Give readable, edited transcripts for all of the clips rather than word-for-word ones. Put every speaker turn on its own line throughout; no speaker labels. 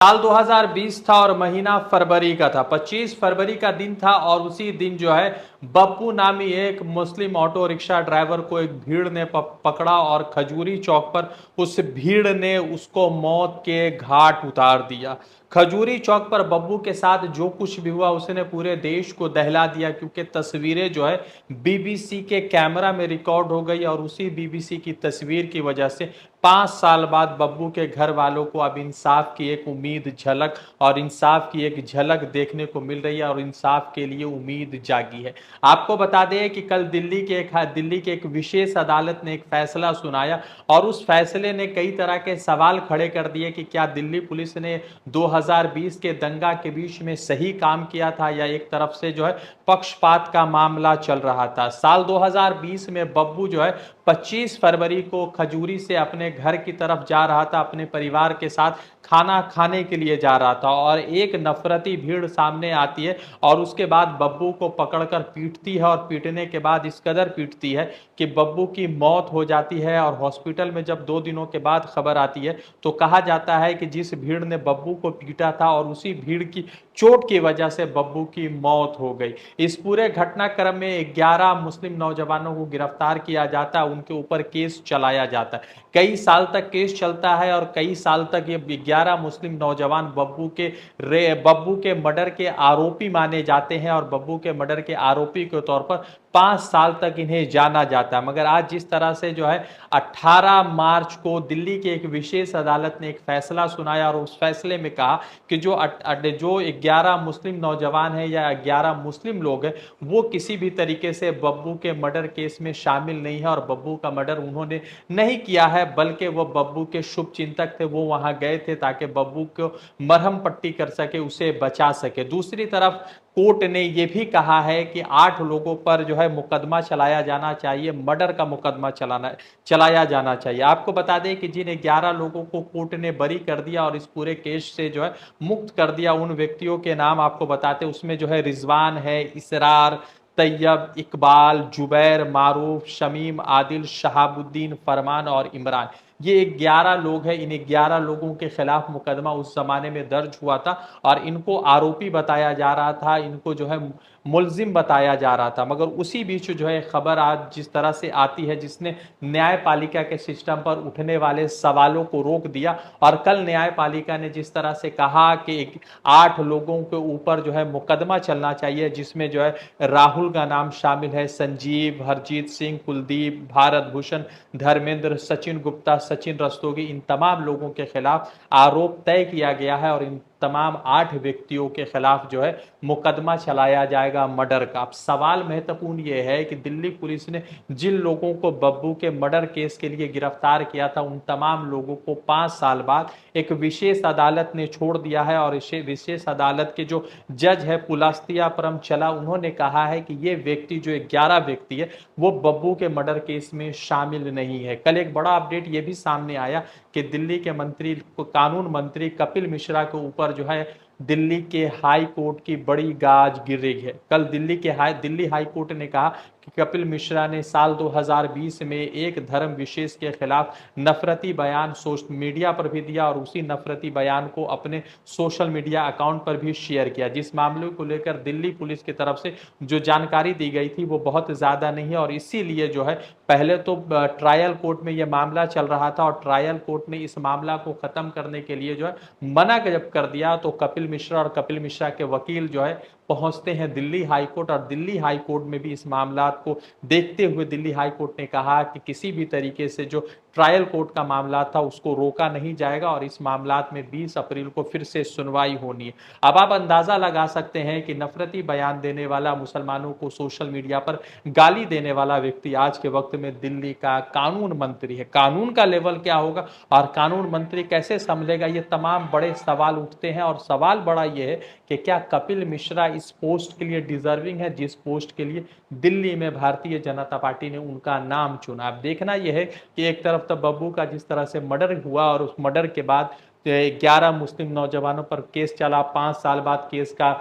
साल 2020 था और महीना फरवरी का था। 25 फरवरी का दिन था और उसी दिन जो है बप्पू नामी एक मुस्लिम ऑटो रिक्शा ड्राइवर को एक भीड़ ने पकड़ा और खजूरी चौक पर उस भीड़ ने उसको मौत के घाट उतार दिया। खजूरी चौक पर बब्बू के साथ जो कुछ भी हुआ उसने पूरे देश को दहला दिया, क्योंकि तस्वीरें जो है बीबीसी के कैमरा में रिकॉर्ड हो गई और उसी बीबीसी की तस्वीर की वजह से 5 साल बाद बब्बू के घर वालों को अब इंसाफ की एक उम्मीद झलक और इंसाफ की एक झलक देखने को मिल रही है और इंसाफ के लिए उम्मीद जागी है। आपको बता दें कि कल दिल्ली के एक विशेष अदालत ने एक फैसला सुनाया और उस फैसले ने कई तरह के सवाल खड़े कर दिए कि क्या दिल्ली पुलिस ने 2020 के दंगा के बीच में सही काम किया था या एक तरफ से जो है पक्षपात का मामला चल रहा था। साल 2020 में बब्बू जो है 25 फरवरी को खजूरी से अपने घर की तरफ जा रहा था, अपने परिवार के साथ खाना खाने के लिए जा रहा था और एक नफरती भीड़ सामने आती है और उसके बाद बब्बू को पकड़कर पीटती है और पीटने के बाद इस कदर पीटती है कि बब्बू की मौत हो जाती है। और हॉस्पिटल में जब 2 दिनों के बाद खबर आती है तो कहा जाता है कि जिस भीड़ ने बब्बू को पीटा था और उसी भीड़ की चोट की वजह से बब्बू की मौत हो गई। इस पूरे घटनाक्रम में 11 मुस्लिम नौजवानों को गिरफ्तार किया जाता है, उनके ऊपर केस चलाया जाता है। कई साल तक केस चलता है और कई साल तक ये 11 मुस्लिम नौजवान बब्बू के मर्डर के आरोपी माने जाते हैं और बब्बू के मर्डर के आरोपी के तौर पर 5 साल तक इन्हें जाना जाता है। मगर आज जिस तरह से जो है 18 मार्च को दिल्ली के एक विशेष अदालत ने एक फैसला सुनाया और उस फैसले में कहा कि जो 11 मुस्लिम नौजवान हैं या 11 मुस्लिम लोग हैं वो किसी भी तरीके से बब्बू के मर्डर केस में शामिल नहीं है और बब्बू का मर्डर उन्होंने नहीं किया है, बल्कि वो बब्बू के शुभ चिंतक थे, वो वहां गए थे ताकि बब्बू को मरहम पट्टी कर सके, उसे बचा सके। दूसरी तरफ कोर्ट ने यह भी कहा है कि 8 लोगों पर जो है मुकदमा चलाया जाना चाहिए, मर्डर का मुकदमा चलाया जाना चाहिए। आपको बता दें कि जिन 11 लोगों को कोर्ट ने बरी कर दिया और इस पूरे केस से जो है मुक्त कर दिया, उन व्यक्तियों के नाम आपको बताते, उसमें जो है रिजवान है, इसरार, तैयब, इकबाल, जुबैर, मारूफ, शमीम, आदिल, शहाबुद्दीन, फरमान और इमरान। ये 11 लोग हैं। इन 11 लोगों के खिलाफ मुकदमा उस जमाने में दर्ज हुआ था और इनको आरोपी बताया जा रहा था, इनको जो है मुलजिम बताया जा रहा था। मगर उसी बीच जो है खबर आज जिस तरह से आती है जिसने न्यायपालिका के सिस्टम पर उठने वाले सवालों को रोक दिया और कल न्यायपालिका ने जिस तरह से कहा कि 8 लोगों के ऊपर जो है मुकदमा चलना चाहिए, जिसमें जो है राहुल का नाम शामिल है, संजीव, हरजीत सिंह, कुलदीप, भारत भूषण, धर्मेंद्र, सचिन गुप्ता, सचिन रस्तोगी, इन तमाम लोगों के खिलाफ आरोप तय किया गया है और इन तमाम 8 व्यक्तियों के खिलाफ जो है मुकदमा चलाया जाएगा मर्डर का। अब सवाल महत्वपूर्ण यह है कि दिल्ली पुलिस ने जिन लोगों को बब्बू के मर्डर केस के लिए गिरफ्तार किया था उन तमाम लोगों को 5 साल बाद एक विशेष अदालत ने छोड़ दिया है और इस विशेष अदालत के जो जज है पुलस्त्या परम चला, उन्होंने कहा है कि ये व्यक्ति जो 11 व्यक्ति है वो बब्बू के मर्डर केस में शामिल नहीं है। कल एक बड़ा अपडेट ये भी सामने आया कि दिल्ली के कानून मंत्री कपिल मिश्रा के ऊपर जो है दिल्ली के हाई कोर्ट की बड़ी गाज गिर रही है। कल दिल्ली हाई कोर्ट ने कहा कि कपिल मिश्रा ने साल 2020 में एक धर्म विशेष के खिलाफ नफरती बयान सोशल मीडिया पर भी दिया और उसी नफरती बयान को अपने सोशल मीडिया अकाउंट पर भी शेयर किया। जिस मामले को लेकर दिल्ली पुलिस की तरफ से जो जानकारी दी गई थी वो बहुत ज्यादा नहीं है और इसीलिए जो है पहले तो ट्रायल कोर्ट में यह मामला चल रहा था और ट्रायल कोर्ट ने इस मामला को खत्म करने के लिए जो है मना जब कर दिया तो कपिल मिश्रा और कपिल मिश्रा के वकील जो है पहुंचते हैं दिल्ली हाई कोर्ट और दिल्ली हाई कोर्ट में भी इस मामला को देखते हुए दिल्ली हाई कोर्ट ने कहा कि किसी भी तरीके से जो ट्रायल कोर्ट का मामला था उसको रोका नहीं जाएगा और इस मामला में 20 अप्रैल को फिर से सुनवाई होनी है। अब आप अंदाजा लगा सकते हैं कि नफरती बयान देने वाला, मुसलमानों को सोशल मीडिया पर गाली देने वाला व्यक्ति आज के वक्त में दिल्ली का कानून मंत्री है। कानून का लेवल क्या होगा और कानून मंत्री कैसे संभलेगा, ये तमाम बड़े सवाल उठते हैं और सवाल बड़ा ये है कि क्या कपिल मिश्रा इस पोस्ट के लिए डिजर्विंग है जिस पोस्ट के लिए दिल्ली में भारतीय जनता पार्टी ने उनका नाम चुना। अब देखना यह है कि एक तरफ तो बब्बू का जिस तरह से मर्डर हुआ और उस मर्डर के बाद 11 मुस्लिम नौजवानों पर केस चला, 5 साल बाद केस का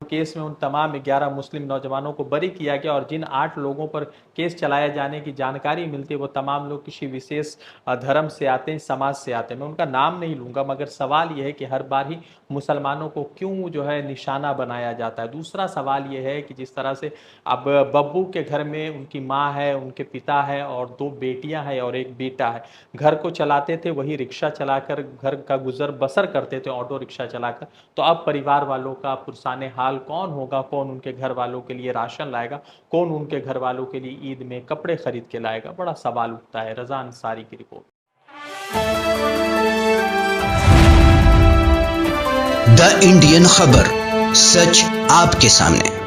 केस में उन तमाम 11 मुस्लिम नौजवानों को बरी किया गया और जिन 8 लोगों पर केस चलाए जाने की जानकारी मिलती है वो तमाम लोग किसी विशेष धर्म से आते हैं, समाज से आते हैं। मैं उनका नाम नहीं लूंगा, मगर सवाल यह है कि हर बार ही मुसलमानों को क्यों जो है निशाना बनाया जाता है। दूसरा सवाल यह है कि जिस तरह से अब बब्बू के घर में उनकी माँ है, उनके पिता है और 2 बेटियां हैं और 1 बेटा है। घर को चलाते थे, वही रिक्शा चलाकर घर का गुजर बसर करते थे, ऑटो रिक्शा चलाकर। तो अब परिवार वालों का पुरसाने हाल कौन होगा? कौन उनके घर वालों के लिए राशन लाएगा? कौन उनके घर वालों के लिए ईद में कपड़े खरीद के लाएगा? बड़ा सवाल उठता है। रज़ा अंसारी की रिपोर्ट।
द इंडियन खबर, सच आपके सामने।